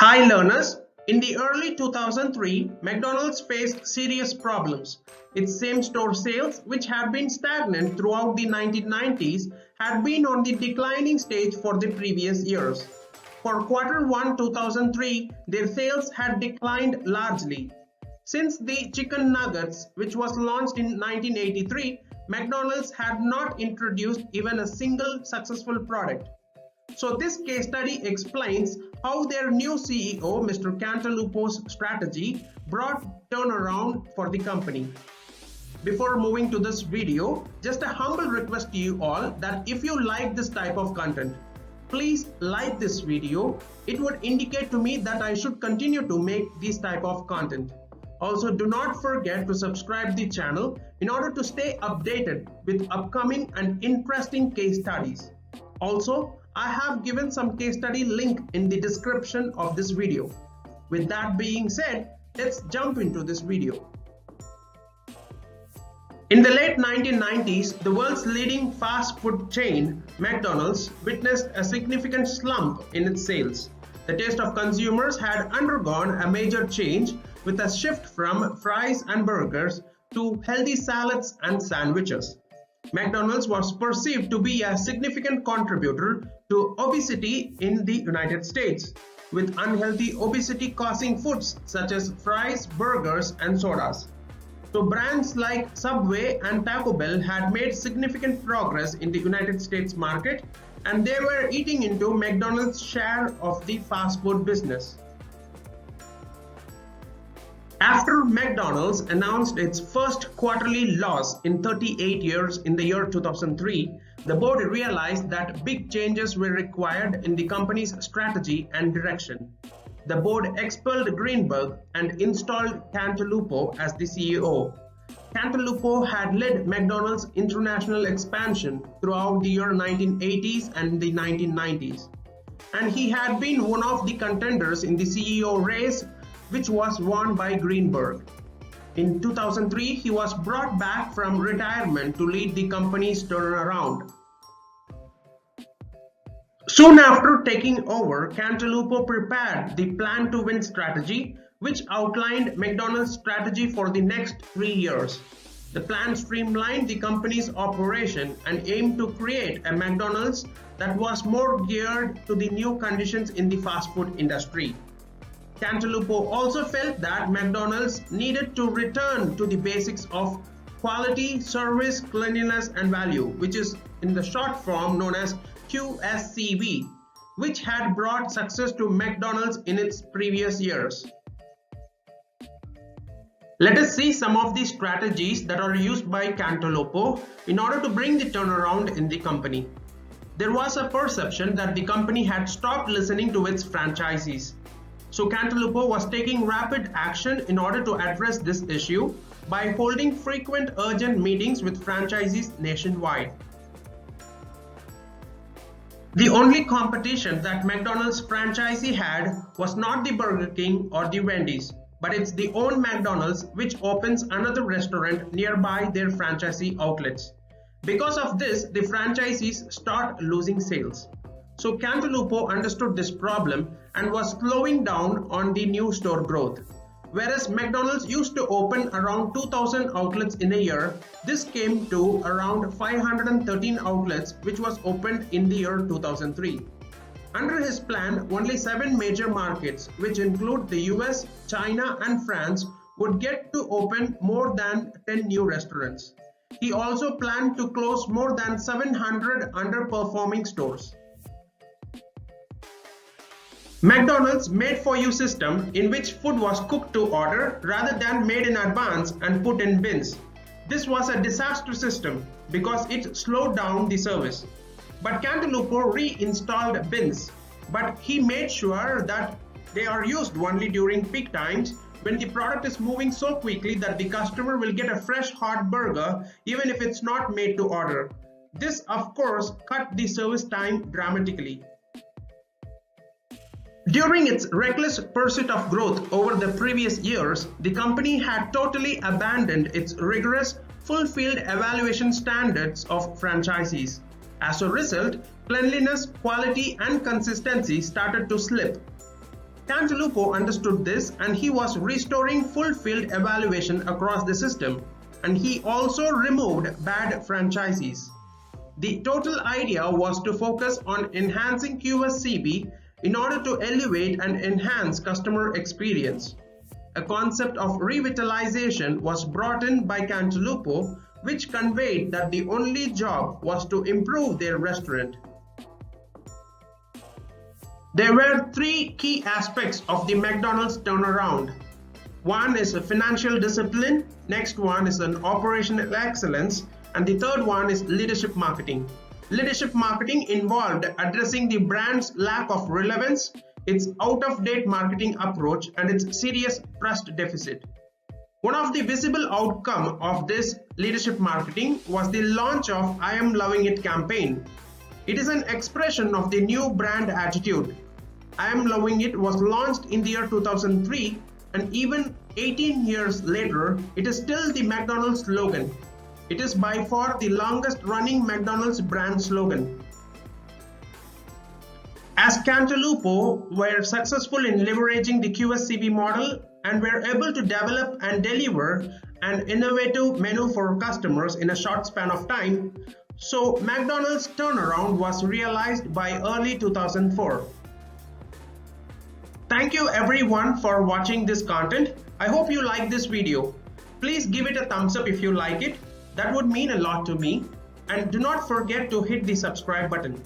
Hi learners, in the early 2003, McDonald's faced serious problems. Its same-store sales, which had been stagnant throughout the 1990s, had been on the declining stage for the previous years. For Q1 2003, their sales had declined largely. Since the Chicken Nuggets, which was launched in 1983, McDonald's had not introduced even a single successful product. So this case study explains how their new CEO, Mr. Cantalupo's strategy brought turnaround for the company. Before moving to this video, just a humble request to you all that if you like this type of content, please like this video. It would indicate to me that I should continue to make this type of content. Also, do not forget to subscribe the channel in order to stay updated with upcoming and interesting case studies. Also, I have given some case study link in the description of this video. With that being said, let's jump into this video. In the late 1990s, the world's leading fast food chain, McDonald's, witnessed a significant slump in its sales. The taste of consumers had undergone a major change with a shift from fries and burgers to healthy salads and sandwiches. McDonald's was perceived to be a significant contributor to obesity in the United States, with unhealthy obesity causing foods such as fries, burgers, and sodas. So brands like Subway and Taco Bell had made significant progress in the United States market, and they were eating into McDonald's share of the fast food business. After McDonald's announced its first quarterly loss in 38 years in the year 2003, the board realized that big changes were required in the company's strategy and direction. The board expelled Greenberg and installed Cantalupo as the CEO. Cantalupo had led McDonald's international expansion throughout the year 1980s and the 1990s, and he had been one of the contenders in the CEO race, which was won by Greenberg. In 2003, he was brought back from retirement to lead the company's turnaround. Soon after taking over, Cantalupo prepared the Plan to Win strategy, which outlined McDonald's strategy for the next 3 years. The plan streamlined the company's operation and aimed to create a McDonald's that was more geared to the new conditions in the fast food industry. Cantalupo also felt that McDonald's needed to return to the basics of quality, service, cleanliness, and value, which is in the short form known as QSCV, which had brought success to McDonald's in its previous years. Let us see some of the strategies that are used by Cantalupo in order to bring the turnaround in the company. There was a perception that the company had stopped listening to its franchisees. So Cantalupo was taking rapid action in order to address this issue by holding frequent urgent meetings with franchisees nationwide. The only competition that McDonald's franchisee had was not the Burger King or the Wendy's, but it's the own McDonald's, which opens another restaurant nearby their franchisee outlets. Because of this, the franchisees start losing sales. So Cantalupo understood this problem and was slowing down on the new store growth. Whereas McDonald's used to open around 2,000 outlets in a year, this came to around 513 outlets, which was opened in the year 2003. Under his plan, only 7 major markets, which include the US, China, and France, would get to open more than 10 new restaurants. He also planned to close more than 700 underperforming stores. McDonald's made-for-you system in which food was cooked to order rather than made in advance and put in bins. This was a disaster system because it slowed down the service. But Cantalupo reinstalled bins, but he made sure that they are used only during peak times when the product is moving so quickly that the customer will get a fresh hot burger even if it's not made to order. This of course cut the service time dramatically. During its reckless pursuit of growth over the previous years, the company had totally abandoned its rigorous, full-field evaluation standards of franchisees. As a result, cleanliness, quality, and consistency started to slip. Cantalupo understood this and he was restoring full field evaluation across the system, and he also removed bad franchisees. The total idea was to focus on enhancing QSCV in order to elevate and enhance customer experience. A concept of revitalization was brought in by Cantalupo, which conveyed that the only job was to improve their restaurant. There were three key aspects of the McDonald's turnaround. One is a financial discipline, next one is an operational excellence, and the third one is leadership marketing. Leadership marketing involved addressing the brand's lack of relevance, its out-of-date marketing approach, and its serious trust deficit. One of the visible outcomes of this leadership marketing was the launch of I Am Loving It campaign. It is an expression of the new brand attitude. I Am Loving It was launched in the year 2003, and even 18 years later, it is still the McDonald's slogan. It is by far the longest running McDonald's brand slogan. As Cantalupo were successful in leveraging the QSCV model and were able to develop and deliver an innovative menu for customers in a short span of time, so McDonald's turnaround was realized by early 2004. Thank you everyone for watching this content. I hope you like this video. Please give it a thumbs up if you like it. That would mean a lot to me. And do not forget to hit the subscribe button.